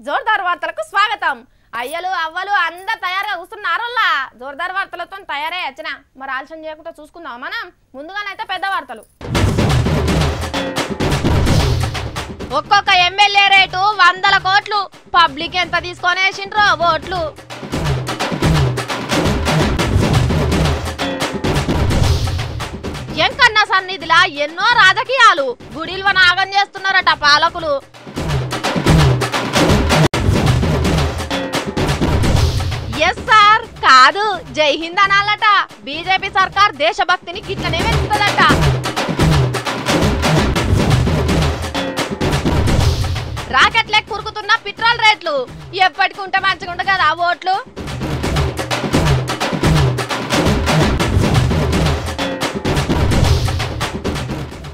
జోర్దార్ వార్తలకు స్వాగతం. అయ్యలు అవ్వలు అందరూ తయారుగా కూర్చున్నారులా. జోర్దార్ వార్తలతో తయారై వచ్చిన మరి ఆలస్యం చేయకుండా చూసుకుందాం. మనం ముందుగానైతే పెద్ద వార్తలు. ఒక్కొక్క ఎమ్మెల్యే రేటు 100 కోట్లు. పబ్లిక్ ఎంత తీసుకొనేసిండ్రో ఓట్లు. ఎంకన్న సన్నిధిలా ఎన్నో రాజకీయాలు. గుడిల్వ నాగం చేస్తున్నారట పాలకులు. ఎస్ సార్ కాదు జై హింద్ అనాలట. బీజేపీ సర్కార్ దేశభక్తిని గిట్లనే వెళ్తుందట. రాకెట్ లెక్క కురుకుతున్న పెట్రోల్ రేట్లు. ఎప్పటికి ఉంటే మంచిగా ఉండ కదా ఓట్లు.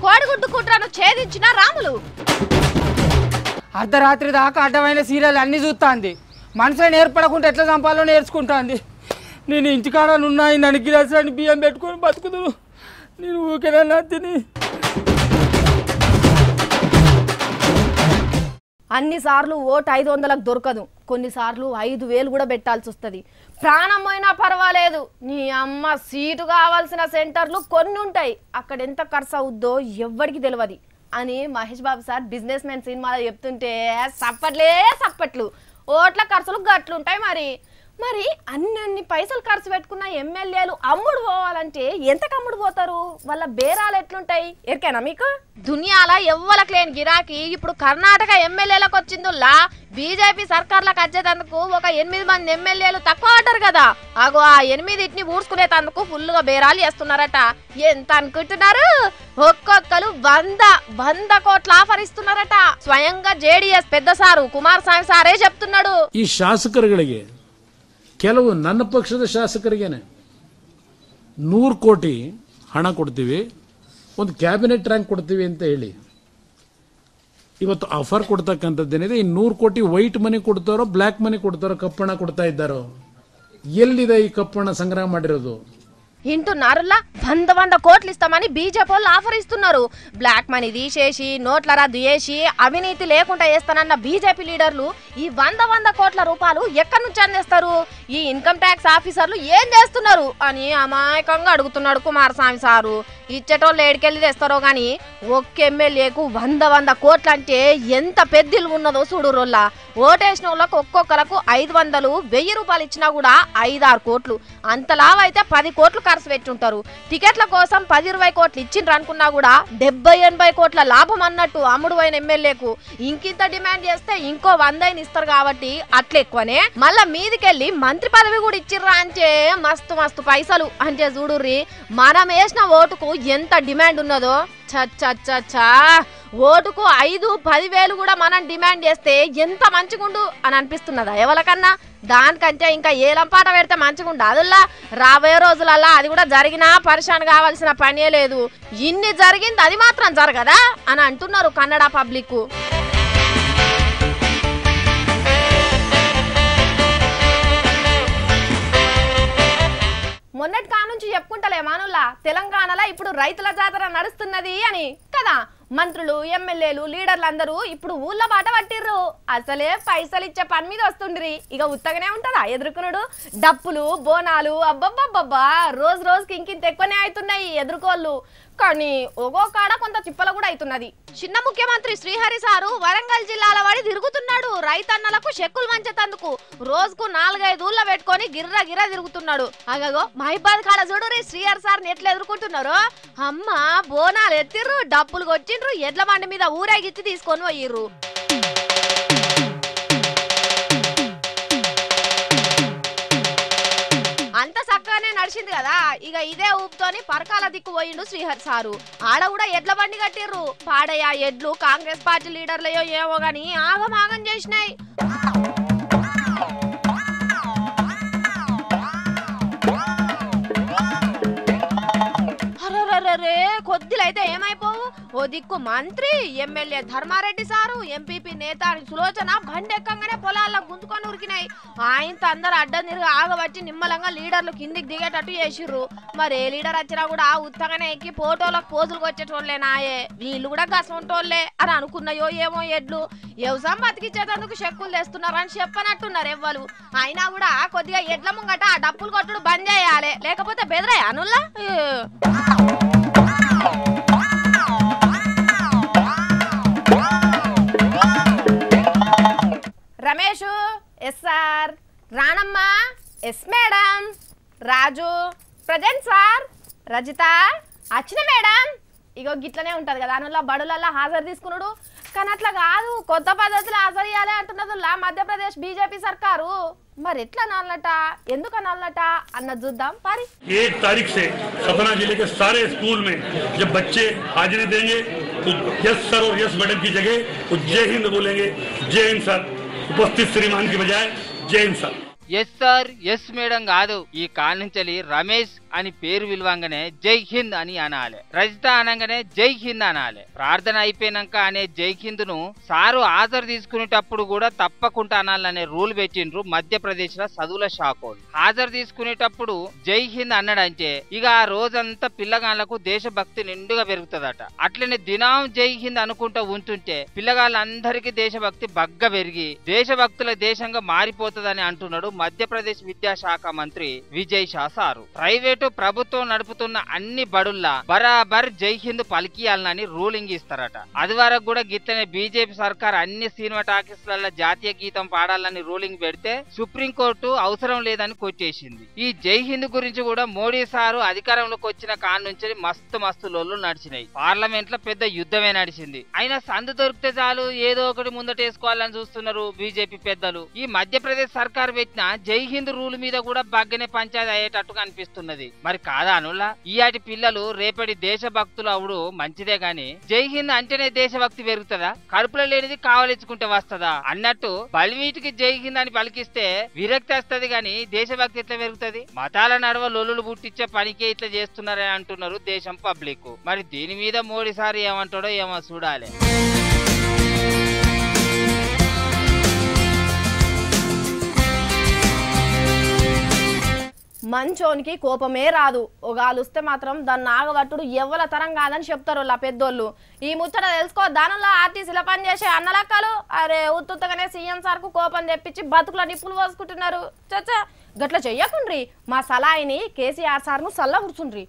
కోడిగుడ్డు కుట్రను ఛేదించిన రాములు. అర్ధరాత్రి దాకా అడ్డమైన సీరియల్ అన్ని చూస్తుంది. మనసులో నేర్పడకుండా ఎట్లా చంపాలో నేర్చుకుంటుంది. నేను ఇంటికాడ ఉన్నాయి నన్ను గిలాసాన్ని బియ్యం పెట్టుకొని బతుకుదును. నేను ఊకేనా తిని అన్నిసార్లు ఓటు 500లకు దొరకదు. కొన్నిసార్లు 5000 కూడా పెట్టాల్సి వస్తుంది. ప్రాణమైనా పర్వాలేదు. నీ అమ్మ సీటు కావాల్సిన సెంటర్లు కొన్ని ఉంటాయి. అక్కడ ఎంత ఖర్చు అవుద్దో ఎవ్వడికి తెలియదు అని Mahesh Babu sir business man సినిమాలో చెప్తుంటే సప్పట్లు. ఓట్ల ఖర్చులు గట్లుంటాయి. మరి అన్ని పైసలు ఖర్చు పెట్టుకున్న ఎమ్మెల్యేలు అమ్ముడు పోవాలంటే ఎంతకు అమ్ముడు పోతారు? వాళ్ళ బేరాలు ఎట్లుంటాయి ఎరికేనా మీకు? దునియాల ఎవ్వలకు లేని గిరాకీ ఇప్పుడు కర్ణాటక ఎమ్మెల్యేలకు వచ్చిందుల్లా. బీజేపీ సర్కార్లకు వచ్చేటందుకు ఒక 8 మంది ఎమ్మెల్యేలు తక్కువ అంటారు కదా. అగో ఆ 8ని ఊడ్చుకునేటందుకు ఫుల్గా బేరాలు చేస్తున్నారట. ఎంత అనుకుంటున్నారు? ఒక్కొక్కరు 100 కోట్ల ఆఫర్ ఇస్తున్నారట. స్వయంగా జేడీఎస్ పెద్ద సారు కుమారస్వామి సారే చెప్తున్నాడు. ಈ ಶಾಸಕರುಗಳಿಗೆ ಕೆಲವು ನನ್ನ ಪಕ್ಷದ ಶಾಸಕರಿಗೇನೆ 100 ಕೋಟಿ ಹಣ ಕೊಡ್ತೀವಿ, ಒಂದು ಕ್ಯಾಬಿನೆಟ್ ರ್ಯಾಂಕ್ ಕೊಡ್ತೀವಿ ಅಂತ ಹೇಳಿ ಇವತ್ತು ಆಫರ್ ಕೊಡ್ತಕ್ಕಂಥದ್ದೇನಿದೆ. ಈ 100 ಕೋಟಿ ವೈಟ್ ಮನಿ ಕೊಡ್ತಾರೋ ಬ್ಲ್ಯಾಕ್ ಮನಿ ಕೊಡ್ತಾರೋ ಕಪ್ಪಣ ಕೊಡ್ತಾ ಇದ್ದಾರೋ? ಎಲ್ಲಿದೆ ಈ ಕಪ್ಪಣ ಸಂಗ್ರಹ ಮಾಡಿರೋದು? వింటున్నారులా 100 కోట్లు ఇస్తామని బీజేపీ వాళ్ళు ఆఫర్ ఇస్తున్నారు. బ్లాక్ మనీ తీసేసి నోట్ల రద్దు చేసి అవినీతి లేకుండా చేస్తానన్న బీజేపీ లీడర్లు ఈ 100 కోట్ల రూపాయలు ఎక్కడి నుంచి అందిస్తారు? ఈ ఇన్కమ్ ట్యాక్స్ ఆఫీసర్లు ఏం చేస్తున్నారు అని అమాయకంగా అడుగుతున్నాడు కుమారస్వామి సారు. ఇచ్చేటోళ్ళు ఏడికెళ్ళి తెస్తారో గాని ఒక్క ఎమ్మెల్యేకు 100 కోట్లు అంటే ఎంత పెద్దిలు ఉన్నదో చూడు రోల్లా. ఓటేసిన వాళ్ళకు ఒక్కొక్కలకు 500, 1000 రూపాయలు ఇచ్చినా కూడా 5-6 కోట్లు. అంత లాభ అయితే 10 కోట్లు ఖర్చు పెట్టుంటారు. టికెట్ల కోసం 10-20 కోట్లు ఇచ్చిండ్రు అనుకున్నా కూడా 70-80 కోట్ల లాభం అన్నట్టు అమ్ముడు అయిన ఎమ్మెల్యేకు ఇంకింత డిమాండ్ చేస్తే ఇంకో 100 ఇస్తారు కాబట్టి అట్లా ఎక్కువనే. మళ్ళా మీదికెళ్ళి మంత్రి పదవి కూడా ఇచ్చిర్రా అంటే మస్తు పైసలు అంటే చూడుర్రి. మనం వేసిన ఓటుకు ఎంత డిమాండ్ ఉన్నదో. చచ్చా ఓటుకు 5-10 వేలు కూడా మనం డిమాండ్ చేస్తే ఎంత మంచిగుండు అని అనిపిస్తున్నదా ఎవరికన్నా? దానికంటే ఇంకా ఏలంపాట పెడితే మంచిగుండు. అదుల్లా రాబోయే రోజులల్లా అది కూడా జరిగినా పరిశాన్ కావాల్సిన పనే లేదు. ఇన్ని జరిగింది అది మాత్రం జరగదా అని అంటున్నారు కన్నడ పబ్లిక్. మొన్నటి కానుంచి చెప్పుకుంటలే మానుల్లా తెలంగాణలో ఇప్పుడు రైతుల జాతర నడుస్తున్నది అని కదా. మంత్రులు, ఎమ్మెల్యేలు, లీడర్లు అందరూ ఇప్పుడు ఊళ్ళ బాట పట్టిర్రు. అసలే పైసలు ఇచ్చే పని మీద వస్తుండ్రి. ఇక ఉత్తగానే ఉంటుందా ఎదుర్కొనుడు? డప్పులు, బోనాలు అబ్బబ్బబ్బబ్బా రోజుకి ఇంకింత ఎక్కువనే అవుతున్నాయి ఎదుర్కోళ్ళు. కానీ ఒగో కాడ కొంత తిప్పల కూడా అవుతున్నది. చిన్న ముఖ్యమంత్రి శ్రీహరి సారు వరంగల్ జిల్లాల వాడి తిరుగుతున్నాడు. రైతన్నలకు చెక్కులు మంచేతందుకు రోజుకు 4-5 ఊళ్ళ పెట్టుకొని గిర్ర తిరుగుతున్నాడు. అగగో మహిబాద్ కాడ చూడు శ్రీహరి సార్ని ఎట్లా ఎదుర్కొంటున్నారు. అమ్మ బోనాలు ఎత్తిర్రు, డప్పులు కొట్టిండ్రు, ఎడ్ల బండి మీద ఊరేగిచ్చి తీసుకొని పోయిర్రు. అంత చక్కగానే నడిచింది కదా. ఇక ఇదే ఊపుతోని పరకాల దిక్కు పోయిండు శ్రీహరి సారు. ఆడ కూడా ఎడ్ల బండి కట్టిర్రు. పాడయ్య ఎడ్లు కాంగ్రెస్ పార్టీ లీడర్లయో ఏమో గాని ఆగమాగం చేసినాయి. కొద్దిలైతే ఏమైపోవు. ఓ దిక్కు మంత్రి ఎమ్మెల్యే ధర్మారెడ్డి సారు ఎంపీపీ నేత సులోచన బండెక్కంగానే పొలాల్లో గుంజుకొని ఉరికినాయి. ఆయనతో అందరు అడ్డం తిరిగి ఆగబట్టి నిమ్మలంగా లీడర్లు కిందికి దిగేటట్టు చేసిర్రు. మరి ఏ లీడర్ వచ్చినా కూడా ఉత్తగానే ఎక్కి ఫోటోలకు పోజులకు వచ్చేటోళ్ళేనాయే, వీళ్ళు కూడా గసంటోళ్లే అని అనుకున్నాయో ఏమో ఎడ్లు. వ్యవసాయం బతికిచ్చేటందుకు చెక్కులు తెస్తున్నారని చెప్పనట్టున్నారు ఎవ్వరు. అయినా కూడా కొద్దిగా ఎడ్ల ముంగట ఆ డప్పులు కొట్టుడు బంద్ చేయాలి, లేకపోతే బెదరాయి అనుల్లా. Ramesh yes sir, Ranamma yes madam, Raju present sir, Rajitha వచ్చిన మేడం. ఇగో గిట్లనే ఉంటది కదా అనుల్లా బడులల్లా హాజరు తీసుకున్నాడు. కానీ అట్లా కాదు, కొత్త పద్ధతిలో హాజరు ఇవ్వాలి అంటున్నదిలా మధ్యప్రదేశ్ బీజేపీ సర్కారు. మరి ఎట్లా నాలట, ఎందుకు నాలట అన్నది చూద్దాం పారి. 1 तारीख से सतना जिले के सारे स्कूल में जब बच्चे हाजिरी देंगे तो यस सर और यस मैडम की जगह वो जय हिंद बोलेंगे. जय हिंद सर उपस्थित श्रीमान की बजाय जय हिंद sir. Yes sir yes madam కాదు, ఈ కాల్ నుంచి రమేష్ అని పేరు విలువంగానే జై హింద్ అని అనాలి, రజిత అనగానే జై హింద్ అనాలి. ప్రార్థన అయిపోయినాక అనే జై హింద్ ను సారు హాజరు తీసుకునేటప్పుడు కూడా తప్పకుండా అనాలనే రూల్ పెట్టిండ్రు మధ్యప్రదేశ్ లో చదువుల శాఖలు. హాజరు తీసుకునేటప్పుడు జై హింద్ అన్నాడంటే ఇక ఆ రోజంతా పిల్లగాళ్లకు దేశభక్తి నిండుగా పెరుగుతుందట. అట్లనే దినం జై హింద్ అనుకుంటూ ఉంటుంటే పిల్లగాళ్ళందరికీ దేశభక్తి బగ్గ పెరిగి దేశభక్తుల దేశంగా మారిపోతుందని అంటున్నాడు మధ్యప్రదేశ్ విద్యాశాఖ మంత్రి విజయ్ షా సారు. ప్రైవేటు ప్రభుత్వం నడుపుతున్న అన్ని బడుల్లా బరాబర్ జై హింద్ పలికియాలని రూలింగ్ ఇస్తారట. అది వరకు కూడా గిత్తనే బీజేపీ సర్కార్ అన్ని సినిమా టాకీస్లలో జాతీయ గీతం పాడాలని రూలింగ్ పెడితే సుప్రీంకోర్టు అవసరం లేదని కొట్టేసింది. ఈ జై హింద్ గురించి కూడా మోడీ సారు అధికారంలోకి వచ్చిన కాడ నుంచి మస్తు లొల్లు నడిచినాయి. పార్లమెంట్ లో పెద్ద యుద్ధమే నడిచింది. అయినా సందు దొరికితే చాలు ఏదో ఒకటి ముందటేసుకోవాలని చూస్తున్నారు బీజేపీ పెద్దలు. ఈ మధ్యప్రదేశ్ సర్కార్ పెట్టిన జై హింద్ రూల్ మీద కూడా బగ్గనే పంచాయతీ అయ్యేటట్టుగా అనిపిస్తున్నది. మరి కాదా అనులా, ఈయాటి పిల్లలు రేపటి దేశభక్తులు అవుడు మంచిదే గాని జై హింద్ అంటేనే దేశభక్తి పెరుగుతుందా, కడుపులో లేనిది కావలించుకుంటే వస్తుందా అన్నట్టు బలివీటికి జై హింద్ అని పలికిస్తే విరక్తి వస్తుంది గాని దేశభక్తి ఎట్లా పెరుగుతుంది? మతాల నడవ లొల్లులు పుట్టించే పనికే ఇట్లా చేస్తున్నారని అంటున్నారు దేశం పబ్లిక్. మరి దీని మీద మోడీ సార్ ఏమంటాడో ఏమో చూడాలి. మంచోనికి కోపమే రాదు, ఒగాలుస్తే మాత్రం దాన్ని ఆగబట్టుడు ఎవ్వల తరం కాదని చెప్తారు వాళ్ళ పెద్దోళ్ళు. ఈ ముచ్చట తెలుసుకో దానిలో ఆర్టీసీలో పనిచేసే అన్నలక్కలు అరే ఉత్తుత్తగానే సీఎం సార్కు కోపం తెప్పించి బతుకుల నిప్పులు పోసుకుంటున్నారు. చచ్చా గట్ల చెయ్యకుండ్రి, మా సలాయిని కేసీఆర్ సార్ను సల్ల కూర్చుండ్రి.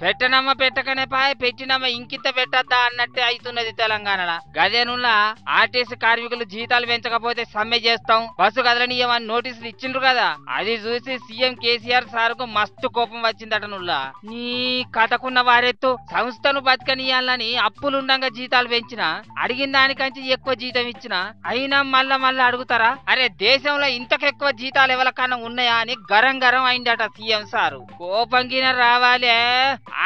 పెట్టనమ్మ పెట్టకనే పాయ, పెట్టినమ్మ ఇంకింత పెట్టద్దా అన్నట్టే అవుతున్నది తెలంగాణలో. గదేనుల్లా ఆర్టీసీ కార్మికులు జీతాలు పెంచకపోతే సమ్మె చేస్తాం, బస్సు కదలనీయమని నోటీసులు ఇచ్చిండ్రు కదా. అది చూసి సీఎం కేసీఆర్ సార్కు మస్తు కోపం వచ్చిందట. నుల్లా నీ కథకున్న వారెత్తు సంస్థను బతకనీయాలని అప్పులుండగా జీతాలు పెంచినా అడిగిన దానికంటే ఎక్కువ జీతం ఇచ్చినా అయినా మళ్ళా అడుగుతారా? అరే దేశంలో ఇంతకెక్కువ జీతాలు ఎవరికన్నా ఉన్నాయా అని గరం అయిందట సీఎం సారు. కోపంగిన రావాలే,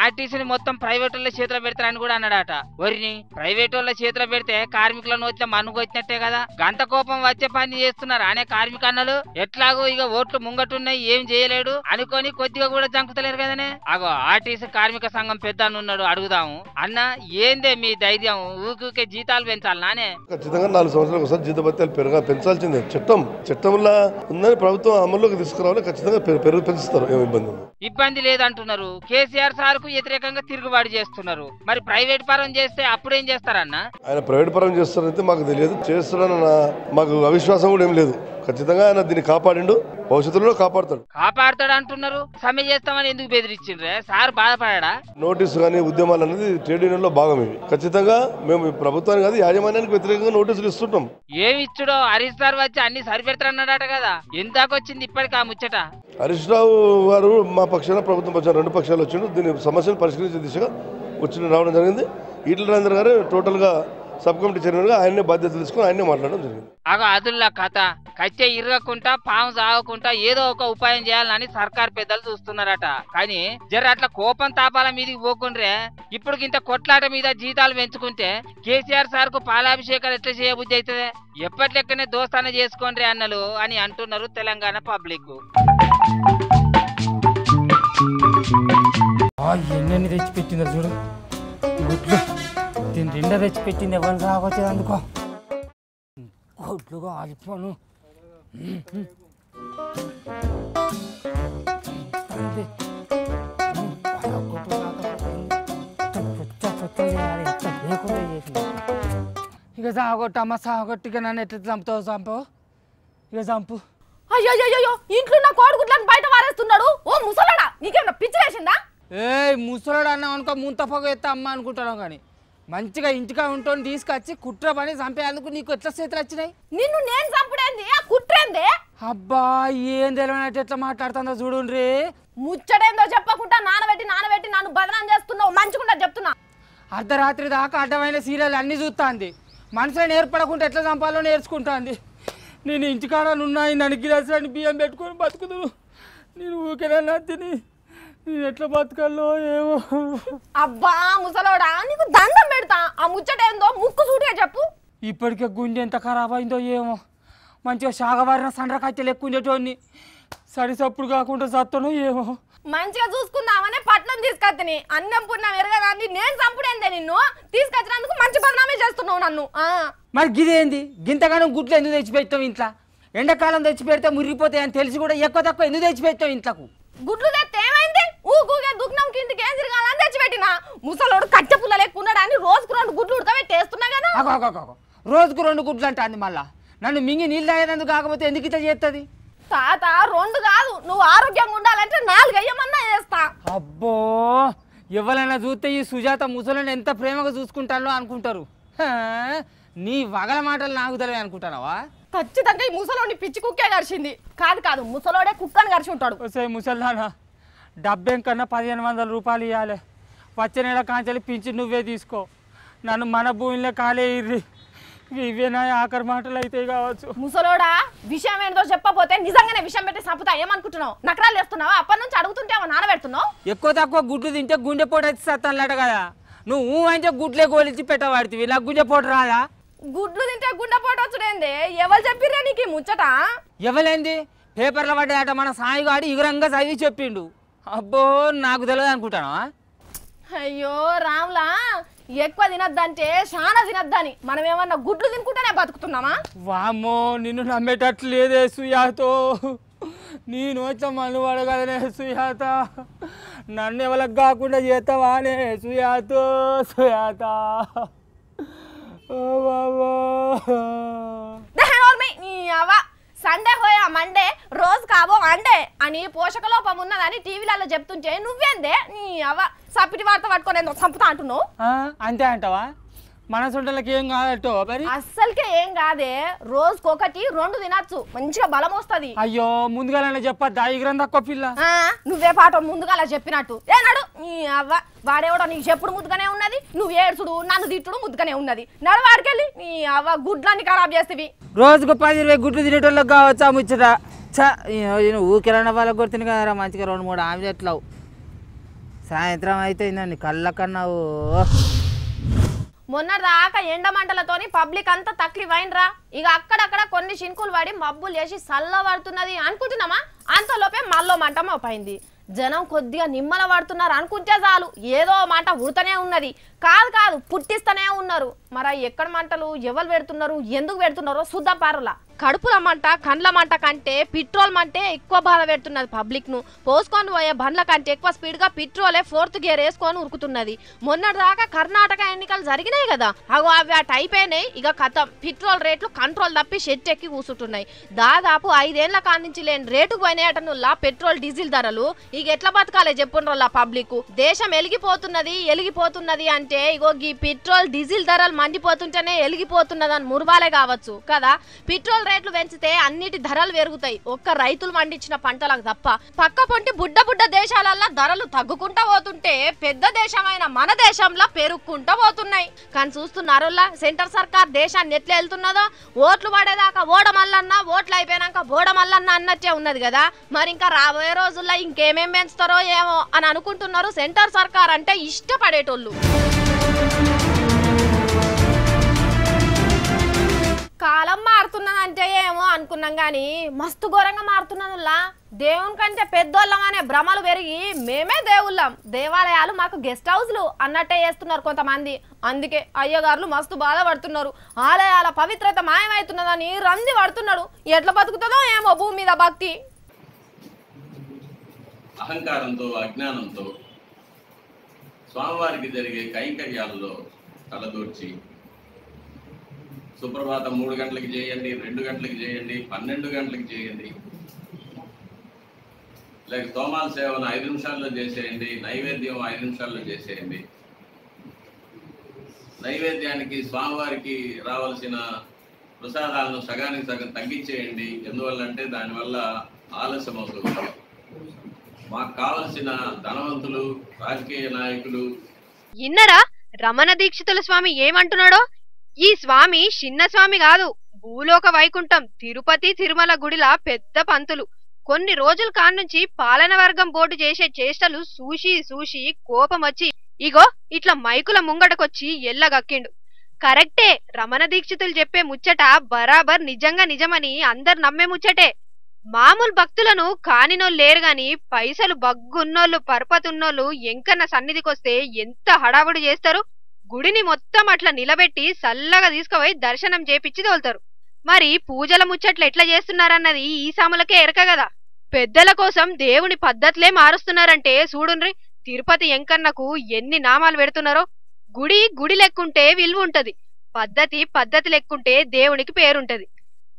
ఆర్టీసీని మొత్తం ప్రైవేట్ వాళ్ళ చేతిలో పెడతారని కూడా అన్నాడట. వరిని ప్రైవేట్ వాళ్ళ చేతిలో పెడితే కార్మికుల నోట్ల మనుగు వచ్చినట్టే కదా. గంత కోపం వచ్చే పని చేస్తున్నారు అనే కార్మిక అన్నలు. ఎట్లాగో ఇక ఓట్లు ముంగటున్నాయి ఏం చేయలేడు అనుకొని కొద్దిగా కూడా జంకుతలేరు కదనే. అగో ఆర్టీసీ కార్మిక సంఘం పెద్ద ఉన్నాడు, అడుగుదాము. అన్న ఏందే మీ ధైర్యం, ఊకే జీతాలు పెంచాలనానే? ఖచ్చితంగా 4 సంవత్సరాలకు ఒకసారి జీతభత్యాలు పెంచాల్సిందే. చట్టంలో ఉందని ప్రభుత్వం అమల్లోకి తీసుకురావాలి. ఖచ్చితంగా పెంచుతారు, ఏమి ఇబ్బంది లేదంటున్నారు. కేసీఆర్ సార్కు వ్యతిరేకంగా తిరుగుబాటు చేస్తున్నారు. మరి ప్రైవేట్ పరం చేస్తే అప్పుడేం చేస్తారన్న? ఆయన ప్రైవేట్ పరం చేస్తారంటే మాకు తెలియదు, చేస్తారన్న మాకు అవిశ్వాసం కూడా ఏం లేదు. ఖచ్చితంగా ఆయన దీన్ని కాపాడిండు, భవిష్యత్తులో కాపాడతాడు అంటున్నారు. సమ్మె చేస్తామని ఎందుకు బెదిరించిండ్రే? సార్ బాధపడా? నోటీసు కానీ ఉద్యమాలు అనేది ట్రేడ్ యూనియన్ లో భాగం. ఇవి ఖచ్చితంగా మేము ప్రభుత్వానికి కాదు యాజమాన్యానికి వ్యతిరేకంగా నోటీసులు ఇస్తుంటాం. ఏమి ఇచ్చుడో హరీష్ సార్ వచ్చి అన్ని సరిపెడతారన్నాడట కదా, ఎందాకొచ్చింది ఇప్పటికి ఆ ముచ్చట? హరీష్ రావు గారు మా పక్షాన ప్రభుత్వం పక్షాన 2 పక్షాలు వచ్చిండు. దీని సమస్యను పరిష్కరించే దిశగా రావడం జరిగింది. ఈటల రాజేందర్ గారు టోటల్ గా సబ్ కమిటీ చైర్మన్ గా ఆయన్నే బాధ్యతలు తీసుకుని ఆయన్నే మాట్లాడడం జరిగింది. అదుల్లా కథ కచ్చే ఇరగకుండా పాము సాగకుండా ఏదో ఒక ఉపాయం చేయాలని సర్కార్ పెద్దలు చూస్తున్నారట. కానీ జర అట్లా కోపం తాపాల మీదకి పోకుండ్రే. ఇప్పుడు ఇంత కొట్లాట మీద జీతాలు పెంచుకుంటే కేసీఆర్ సార్ కు పాలాభిషేకాలు ఎట్లా చేయబుద్ధి అవుతుంది? ఎప్పట్లెక్కనే దోస్తాన చేసుకోండి అన్నలు అని అంటున్నారు తెలంగాణ పబ్లిక్. ఎన్నెన్ని తెచ్చి పెట్టిందో చూడు. దీని నిండా తెచ్చిపెట్టింది ఎవరు రావచ్చు అందుకో కొట్లుగా ఆలిపోను ఇక సాగొట్టమ్మ సాగొట్టి ఇక నన్ను ఎట్లా చంపుతావు చంపవు ఇక చంపు. అయ్యో ఇంట్లో నా కోడిగుడ్లను బయట వారేస్తున్నాడు. ఓ ముసలాడా, నీకేమన్నా పిచ్చి వేసిందా? ముసలాడు అన్నావు అనుకో ముంత పొగ ఎత్తా అమ్మ అనుకుంటున్నావు కానీ మంచిగా ఇంటికా ఉంటుంది తీసుకొచ్చి కుట్ర పని చంపేందుకు నీకు ఎట్లా చేతులు వచ్చినాయి? నిన్ను నేను చంపుడేంది, ఆ కుట్రేంది? అబ్బా ఏం తెలియనట్టు ఎట్లా మాట్లాడుతుందో చూడుండ్రి. ముచ్చడేందో చెప్పకుండా నానబెట్టి నన్ను బదనాం చేస్తున్నావు. మంచిగుండా చెప్తున్నా. అర్ధరాత్రి దాకా అడ్డమైన సీరియల్ అన్నీ చూస్తుంది. మనసులో నేర్పడకుండా ఎట్లా చంపాలో నేర్చుకుంటుంది. నేను ఇంటికాడ ఉన్నాయి నన్ను గిలాసులని బియ్యం పెట్టుకొని బతుకుదు. నేను ఊకేనా తిని నేను ఎట్లా బతకాలో ఏమో. అబ్బా ముసలోడా, నీకు దండం పెడతా. ఆ ముచ్చటేందో ముక్కు సూటిగా చెప్పు. ఇప్పటికే గుండె ఎంత ఖరాబ్ అయిందో ఏమో. మంచిగా సాగవారిన సండ్రకట్టెలు ఎక్కువ ఉండేటోడిని సరిసప్పుడు కాకుండా సత్తనో ఏమో. మంచిగా చూసుకుందామనే పట్నం తీసుకొత్తని అన్నం పుణ్యం ఎరగదాన్ని నేను చంపుడేందే. నిన్ను తీసుకొచ్చినందుకు మంచి బదనామే చేస్తున్నావు నన్ను. మరి గిదేంది గింతగానం గుడ్లు ఎందుకు తెచ్చిపెట్టావు ఇంట్లో? ఎండాకాలం తెచ్చిపెడితే మురిగిపోతాయని తెలిసి కూడా ఎక్కువ తక్కువ ఎందుకు తెచ్చిపెట్టావు ఇంట్లోకు? గుడ్లు తెస్తే ఏమైంది? ఊకే దుగ్నం కిందికి ఏం తిరగాలని తెచ్చిపెట్టినా. ముసలోడు కట్టె పుల్లలు ఎక్కున్నాడని రోజుకు 2 గుడ్లు ఉడకబెట్టేస్తున్నా కదా. రోజుకు 2 గుడ్లు అంటుంది. మళ్ళా నన్ను మింగి నీళ్ళు తాగేందుకు కాకపోతే ఎందుకు ఇట్లా చేస్తుంది? తాత 2 కాదు, నువ్వు ఆరోగ్యంగా ఉండాలంటే 4 అయ్యమన్నా చేస్తా. అబ్బో ఎవరైనా చూస్తే ఈ సుజాత ముసలిని ఎంత ప్రేమగా చూసుకుంటానో అనుకుంటారు. నీ వగల మాటలు నాకు తెలియదు అనుకుంటానావా? ఖచ్చితంగా ఈ ముసలోడిని పిచ్చి కుక్కే గడిచింది. కాదు ముసలోడే కుక్కని గడిచి ఉంటాడు. ముసల్దానా డబ్బేం కన్నా 1500 రూపాయలు ఇవ్వాలి. వచ్చే నెల కాంచెలు పింఛి నువ్వే తీసుకో. నన్ను మన భూమిలో కాలే ఇర్రి. ఇవేనా ఆఖరి మాటలు అయితే కావచ్చు. ముసలోడా, విషయం ఏంటో చెప్పపోతే నిజంగానే విషయం పెట్టి చంపుతా ఏమనుకుంటున్నావు? నకరాలు వేస్తున్నావా? అప్పటి నుంచి అడుగుతుంటే నానబెడుతున్నావు. ఎక్కువ తక్కువ గుడ్లు తింటే గుండెపోటు వచ్చి సత్తానట కదా. నువ్వు అంటే గుడ్లే గోలించి పెట్టబడుతుంది. నాకు గుండెపోటు రాదా? గుడ్లు తింటే గుండెపోటు వచ్చుడేంది? ఎవరు చెప్పిర్రా నీకు ఈ ముచ్చట? ఎవలేంది పేపర్లో పడ్డాట మన సాయిగాడు ఇగురంగా చదివి చెప్పిండు. అబ్బో నాకు తెలియదు అనుకుంటాను. అయ్యో రాములా, ఎక్కువ తినద్దంటే చాలా తినద్దని. మనం ఏమన్నా గుడ్లు తినుకుంటేనే బతుకుతున్నామా? వామ్మో నిన్ను నమ్మేటట్లు లేదే సుయాతో. నేను వచ్చా మను పడగలనే సుయాత. నన్ను ఎవరికి కాకుండా చేస్తావానే సుయాతో. ఓ బాబో సండే హోయా మండే రోజు కాబో అండే అని పోషకలోపం ఉన్నదని టీవీలలో చెప్తుంటే నువ్వేందే నీ అవ్వ సప్పిటి వార్త పట్టుకొని చంపుతా అంటున్నావు? అంతే అంటావా? మన సొంటలకి ఏం కాదటో మరి? అస్సలకే ఏం కాదే. రోజుకొకటి 2 తినచ్చు, మంచిగా బలం వస్తుంది. అయ్యో ముందుగానే చెప్పద్దా ఇగురం తక్కువ పిల్ల? నువ్వే పాట ముందుగా అలా చెప్పినట్టు. ఏనాడు నీ అవ్వ వాడేవడో నీకు చెప్పుడు ముద్దుగానే ఉన్నది, నువ్వు ఏడ్చుడు నన్ను తిట్టుడు ముద్దుగానే ఉన్నది. నడు వాడికెళ్ళి నీ అవ్వ గుడ్లన్నీ ఖరాబ్ చేస్తేవి. రోజుకు 10-20 గుడ్లు తినేటోళ్ళకి కావచ్చా ముచ్చట? ఊకిరన్న వాళ్ళకి కొడుతుంది కదరా మంచిగా 2-3 ఆమ్లెట్లు. సాయంత్రం అయితేందండి కళ్ళ కన్నావు. మొన్న దాకా ఎండమంటలతోని పబ్లిక్ అంతా తక్లీఫ్. ఇక అక్కడక్కడ కొన్ని చినుకులు పడి మబ్బులు వేసి చల్ల పడుతున్నది అనుకుంటున్నామా, అంతలోపే మళ్ళీ మంట మోపైంది. జనం కొద్దిగా నిమ్మల పడుతున్నారు అనుకుంటే చాలు ఏదో మంట ఉడతనే ఉన్నది. కాదు పుట్టిస్తూనే ఉన్నారు. మరి ఎక్కడ మంటలు ఎవరు పెడుతున్నారు, ఎందుకు పెడుతున్నారో చూద్దాం పారులా. కడుపుల మంట కండ్ల మంట కంటే పెట్రోల్ మంటే ఎక్కువ బాధ పెడుతున్నది పబ్లిక్ ను. పోసుకొని పోయే బండ్ల కంటే ఎక్కువ స్పీడ్ గా పెట్రోలే 4th గేర్ వేసుకొని ఉరుకుతున్నది. మొన్నటి దాకా కర్ణాటక ఎన్నికలు జరిగినాయి కదా, అవి అటు అయిపోయినాయి. ఇక కథం పెట్రోల్ రేట్లు కంట్రోల్ తప్పి షెట్ ఎక్కి కూర్చుంటున్నాయి. దాదాపు 5 ఏళ్ల కానించి లేని రేటుకు పోయినాయటనుల్లా పెట్రోల్ డీజిల్ ధరలు. ఇక ఎట్లా బతకాలి చెప్పుండ్రోల్లా పబ్లిక్? దేశం ఎలిగిపోతున్నది అంటే ఇగో ఈ పెట్రోల్ డీజిల్ ధరలు మండిపోతుంటేనే ఎలిగిపోతున్నదని మురువాలే కావచ్చు కదా. పెట్రోల్ రేట్లు పెంచితే అన్నిటి ధరలు పెరుగుతాయి, ఒక్క రైతులు పండించిన పంటలకు తప్ప. పక్క పొంటి బుడ్డ దేశాలల్లో ధరలు తగ్గుకుంటా పోతుంటే పెద్ద దేశమైన మన దేశంలో పెరుగుకుంటా పోతున్నాయి. కానీ చూస్తున్నారులా సెంటర్ సర్కార్ దేశాన్ని ఎట్లా వెళ్తున్నదో. ఓట్లు పడేదాకా ఓడమల్లన్నా, ఓట్లు అయిపోయినాక బోడమల్లన్నా అన్నట్టే ఉన్నది కదా. మరి ఇంకా రాబోయే రోజుల్లో ఇంకేమేం పెంచుతారో ఏమో అని అనుకుంటున్నారు సెంటర్ సర్కార్ అంటే ఇష్టపడేటోళ్ళు. కాలం మారుతున్నదంటే ఏమో అనుకున్నాం కానీ మస్తు ఘోరంగా మారుతున్నదిలా. దేవుని కంటే పెద్దోళ్ళం అనే భ్రమలు పెరిగి మేమే దేవుళ్ళం, దేవాలయాలు మాకు గెస్ట్ హౌస్లు అన్నట్టే చేస్తున్నారు కొంతమంది. అందుకే అయ్యగారులు మస్తు బాధపడుతున్నారు. ఆలయాల పవిత్రత మాయమవుతున్నదని రంది పడుతున్నాడు. ఎట్లా బతుకుతుందో ఏమో భూమి మీద భక్తి. అహంకారంతో అజ్ఞానంతో స్వామివారికి జరిగే కైంకర్యాలలో తలదూర్చి సుప్రభాతం 3 గంటలకు చేయండి, 2 గంటలకు చేయండి, 12 గంటలకు చేయండి, లేక తోమాల సేవను 5 నిమిషాల్లో చేసేయండి, నైవేద్యం 5 నిమిషాల్లో చేసేయండి. నైవేద్యానికి స్వామివారికి రావాల్సిన ప్రసాదాలను సగానికి సగం తగ్గించేయండి. ఎందువల్లంటే దానివల్ల ఆలస్యం అవుతుంది. మాకు కావలసిన ధనవంతులు, రాజకీయ నాయకులు. ఇన్నరా రమణ దీక్షితుల స్వామి ఏమంటున్నాడో? ఈ స్వామి చిన్న స్వామి కాదు, భూలోక వైకుంఠం తిరుపతి తిరుమల గుడిలా పెద్ద పంతులు. కొన్ని రోజుల కాన్నుంచి పాలన వర్గం బోర్డు చేసే చేష్టలు చూసి కోపం వచ్చి ఇగో ఇట్లా మైకుల ముంగటకొచ్చి ఎల్లగక్కిండు. కరెక్టే, రమణ దీక్షితులు చెప్పే ముచ్చట బరాబర్ నిజంగా నిజమని అందరు నమ్మే ముచ్చటే. మామూలు భక్తులను కానినోళ్ళు లేరు గాని పైసలు బగ్గున్నోళ్ళు పరపతున్నోళ్ళు ఎంకన్న సన్నిధికొస్తే ఎంత హడావుడి చేస్తారు. గుడిని మొత్తం అట్లా నిలబెట్టి సల్లగా తీసుకుపోయి దర్శనం చేపిచ్చి తోలుతారు. మరి పూజల ముచ్చట్లు ఎట్లా చేస్తున్నారన్నది ఈ సాములకే ఎరక కదా. పెద్దల కోసం దేవుని పద్ధతులే మారుస్తున్నారంటే చూడుండ్రి, తిరుపతి ఎంకన్నకు ఎన్ని నామాలు పెడుతున్నారో. గుడి లెక్కుంటే విలువ ఉంటది, పద్ధతి లెక్కుంటే దేవునికి పేరుంటది.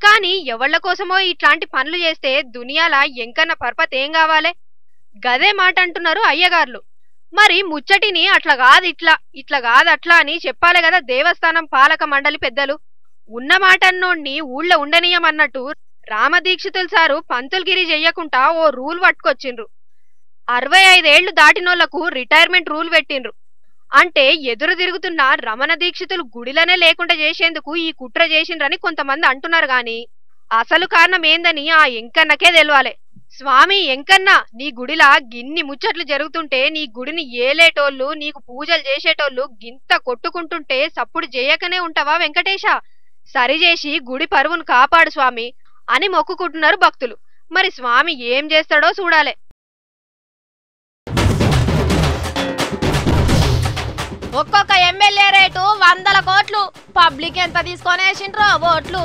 కానీ ఎవళ్ల కోసమో ఇట్లాంటి పనులు చేస్తే దునియాల ఎంకన్న పర్పత్ ఏం కావాలే? గదే మాట అంటున్నారు అయ్యగార్లు. మరి ముచ్చటిని అట్లా కాదు ఇట్లా కాదు అట్లా అని చెప్పాలి కదా దేవస్థానం పాలక మండలి పెద్దలు. ఉన్న మాటన్నోడిని ఊళ్ళో ఉండనీయమన్నట్టు రామదీక్షితులు సారు పంతులుగిరి చెయ్యకుండా ఓ రూల్ పట్టుకొచ్చిండ్రు. 65 ఏళ్లు దాటినోళ్లకు రిటైర్మెంట్ రూల్ పెట్టిండ్రు. అంటే ఎదురు తిరుగుతున్న రమణ దీక్షితులు గుడిలనే లేకుండా చేసేందుకు ఈ కుట్ర చేసిండ్రని కొంతమంది అంటున్నారు గాని అసలు కారణం ఏందని ఆ ఎంకన్నకే తెలవాలే. స్వామి ఎంకన్న, నీ గుడిలా గిన్ని ముచ్చట్లు జరుగుతుంటే నీ గుడిని ఏలేటోళ్ళు, నీకు పూజలు చేసేటోళ్ళు గింత కొట్టుకుంటుంటే సప్పుడు చేయకనే ఉంటావా వెంకటేశ? సరిచేసి గుడి పరువును కాపాడు స్వామి అని మొక్కుకుంటున్నారు భక్తులు. మరి స్వామి ఏం చేస్తాడో చూడాలే. ఒక్కొక్క ఎమ్మెల్యే రేటు 100 కోట్లు. పబ్లిక్ ఎంత తీసుకొనేసిండ్రో ఓట్లు.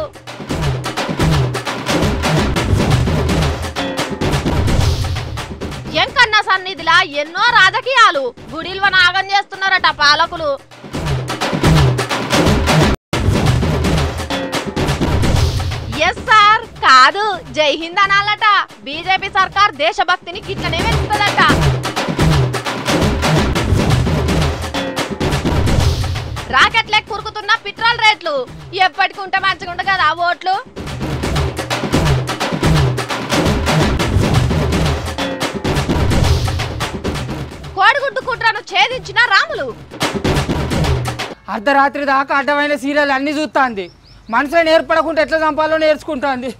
ఎంకన్న సన్నిధిలా ఎన్నో రాజకీయాలు, గుడిల్వ నాగం చేస్తున్నారట పాలకులు. ఎస్ సార్ కాదు, జై హింద్ అనాలట. బీజేపీ సర్కార్ దేశభక్తిని గిట్లనే వెళ్తుందట. రాకెట్లెక్ కురుకుతున్న పెట్రోల్ రేట్లు ఎప్పటికి ఉంటే మంచిగా ఉండు కదా ఓట్లు. కోడిగుడ్డు కుట్రను ఛేదించిన రాములు. అర్ధరాత్రి దాకా అడ్డమైన సీరియల్ అన్ని చూస్తుంది. మనసులో ఏర్పడకుండా ఎట్లా చంపాలో నేర్చుకుంటుంది.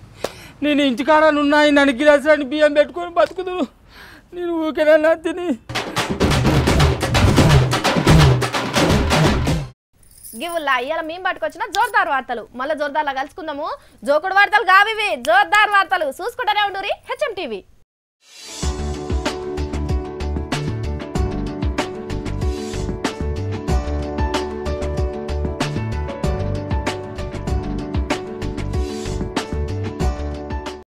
నేను ఇంటికాడ ఉన్నాయి, నన్ను గిలాసాన్ని బియ్యం పెట్టుకొని బతుకుదు. నేను ఊకేనా తిని గివుల్లా ఇయ్యాల మేము పట్టుకొచ్చిన జోర్దార్ వార్తలు. మళ్ళీ జోర్దార్లా కలుసుకుందాము. జోకుడు వార్తలు కావివి, జోర్దార్ వార్తలు చూసుకుంటూనే ఉండురి హెచ్ఎం టీవీ.